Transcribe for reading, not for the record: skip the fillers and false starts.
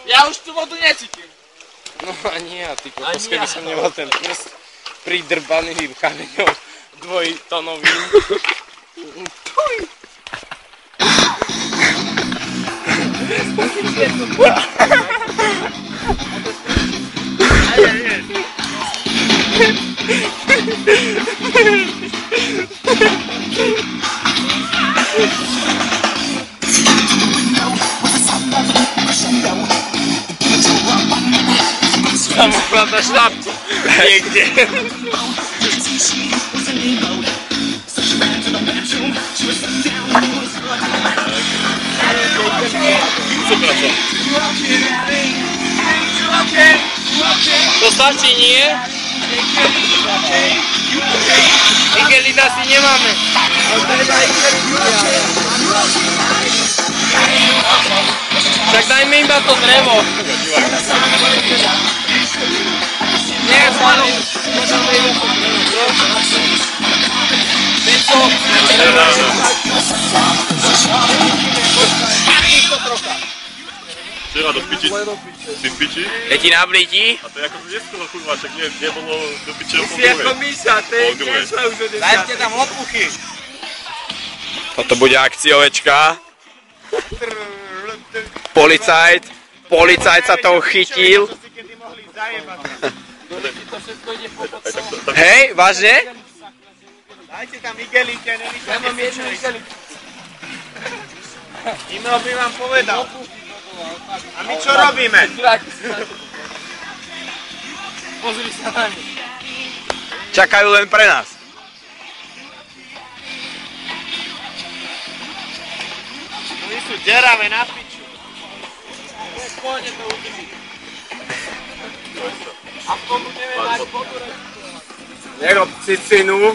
Ja už tú vodu necítim. No ani ja, ty kokos, keby som nemal ten prst pridrbaný kameňom dvojtonovým. Tam układasz szlapku. Niegdzie. To starczy, nie? Igelina si nie mamy. Tak dajmy im to drevo. Nie, panu. Trzeba do piči. Ty v piči? Letí na blíti. A to je ako z detského kurva, však nebolo do piči o pol Si ako myša, to je tiež už do 10. Dajte tam opuchy. Toto bude akciovečka. Policajt sa toho chytil. Hej, vážne? Dajte tam igelite, Ja mám jednu igelitu. Imel by vám povedal. A my čo robíme? Pozri sa na ne. Čakajú len pre nás. Oni sú deravé na piču. Pôjde to udrží. A v tom budeme mať vodu. Nerob cicinu.